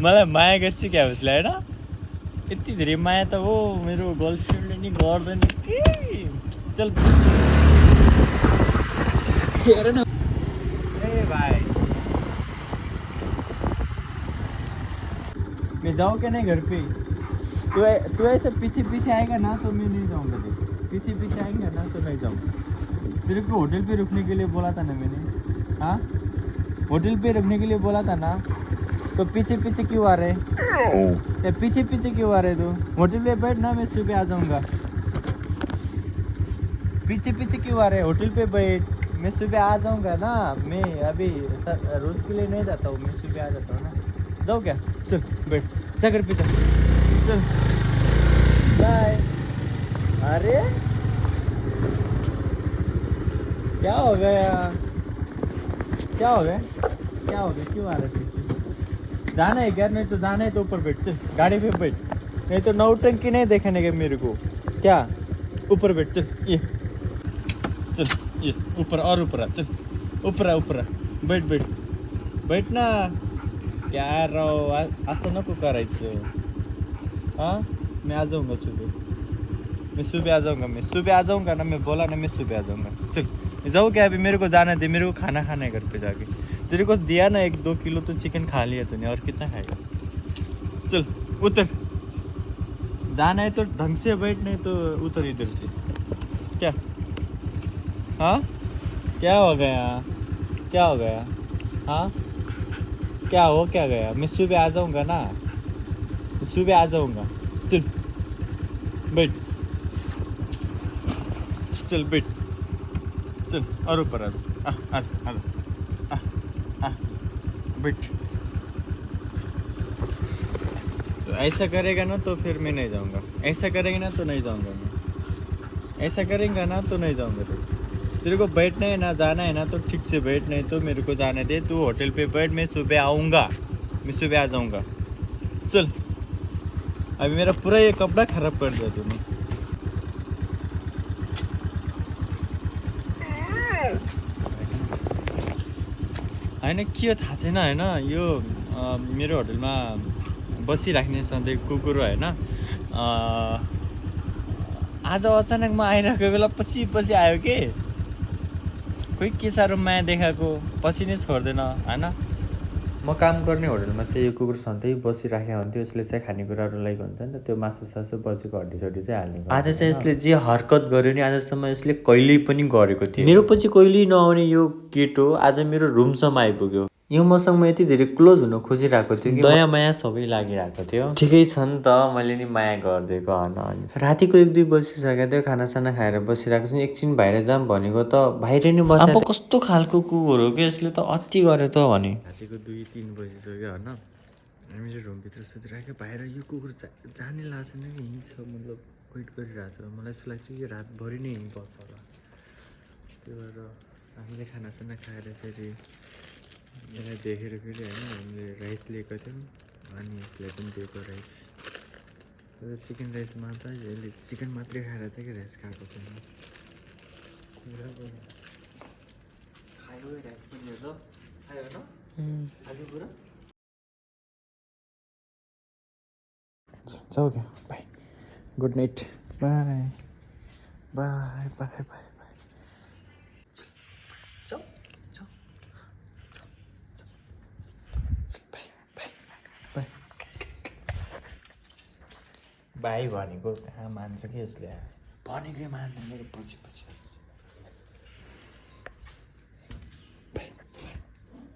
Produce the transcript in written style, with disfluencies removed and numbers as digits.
मलाई माया गर्छ क्या उसलाई होइन यति धेरै माया त हो मेरो गर्लफ्रेन्डले नि गर्दैन के चल हेर न ए भाई मैं जाऊँ क्या नहीं घर पे तू ऐसे पीछे पीछे आएगा ना तो मैं नहीं जाऊँगा देख पीछे पीछे आएंगे ना तो नहीं जाऊँगा तेरे को होटल पे रुकने के लिए बोला था ना मैंने हाँ होटल पे रुकने के लिए बोला था ना तो पीछे पीछे क्यों आ रहे या पीछे पीछे क्यों आ रहे तू होटल पे बैठ ना मैं सुबह आ जाऊँगा पीछे पीछे क्यों आ रहे होटल पे बैठ मैं सुबह आ जाऊँगा ना मैं अभी रोज़ के लिए नहीं जाता हूँ मैं सुबह आ जाता हूँ ना जाओ क्या चल बैठ जा घर पे जा चल बाय अरे क्या हो गया क्या हो गया क्या हो गया क्यों आ रहे पीछे जाना है क्या नहीं तो जाना है तो ऊपर बैठ चल गाड़ी पे बैठ नहीं तो नौटंकी नहीं देखने का मेरे को क्या ऊपर बैठ चल ये चल यस ऊपर और ऊपर आ चल ऊपर आ बैठ बैठ बैठ ना क्या राव असं नको करायचं हाँ मैं आ जाऊँगा सुबह मैं सुबह आ जाऊँगा मैं सुबह आ जाऊँगा ना मैं बोला ना मैं सुबह आ जाऊँगा चल जाओ क्या अभी मेरे को जाना दे मेरे को खाना खाना है घर पे जाके तेरे को दिया ना 1-2 किलो तो चिकन खा लिया तूने और कितना खाएगा चल उतर जाना है तो ढंग से बैठ नहीं तो उतर इधर से क्या हाँ क्या हो गया क्या हो गया हाँ क्या हो क्या गया मैं सुबह आ जाऊँगा ना मैं सुबह आ जाऊँगा चल बैठ चल बैठ चल और ऊपर आ बैठ तो ऐसा करेगा ना तो फिर मैं नहीं जाऊँगा ऐसा करेगा ना तो नहीं जाऊँगा मैं ऐसा करेंगे ना तो नहीं जाऊँगा तेरे को बैठना है ना जाना है ना तो ठीक से बैठ नहीं तो मेरे को जाने दे तू होटल पे बैठ मैं सुबह आऊँगा मैं सुबह आ जाऊँगा चल अभी मेरा पूरा ये कपड़ा खराब कर दिया तूने होइन के हो थाहा छैन होइन यो मेरो होटलमा बसिराख्ने सधैँ कुकुर होइन आज अचानक म आइरहेको बेला पछि पछि आयो के खोइ के साह्रो माया देखाएको पछि नै छोड्दैन होइन म काम गर्ने होटलमा चाहिँ यो कुकुर सधैँ बसिराखेको हुन्थ्यो यसले चाहिँ खानेकुराहरू ल्याएको हुन्छ नि त त्यो मासु सासु बसेको हड्डीसड्डी चाहिँ हाल्ने आज चाहिँ यसले जे हरकत गर्यो नि आजसम्म यसले कहिल्यै पनि गरेको थियो मेरो पछि कहिल्यै नआउने यो केटो आज मेरो रुमसम्म आइपुग्यो यो मसँग म यति धेरै क्लोज हुन खोजिरहेको थियो कि दया माया सबै लागिरहेको थियो ठिकै छ नि त मैले नि माया गरिदिएको होइन अनि रातिको 1-2 बजिसकेको थियो खानासाना खाएर बसिरहेको छु एकछिन बाहिर जाऊँ भनेको त बाहिर नै बस्छ अब कस्तो खालको कुकुर हो कि यसले त अति गर्यो त भने रातिको 2-3 बजिसक्यो होइन मेरो रुमभित्र सुतिरहेको बाहिर यो कुकुर जाने लाग्छ नि यहीँ छ मतलब वेट गरिरहेछ मलाई यस्तो लाग्छ कि रातभरि नै यहीँ बस्छ होला त्यो भएर हामीले खानासाना खाएर फेरि यसलाई देखेर फेरि होइन हामीले राइस लिएको थियौँ अनि यसलाई पनि दिएको राइस तर चिकन राइस मात्रै यसले चिकन मात्रै खाएर चाहिँ कि राइस खाएको छैन खायो राइस पनि हेर खायो होइन खायो पुरा जाऊ क्या by good night by by by by by जाऊ जाऊ भाइ भनेको कहाँ मान्छ कि यसले भनेकै मान्दैन मेरो पछि पछि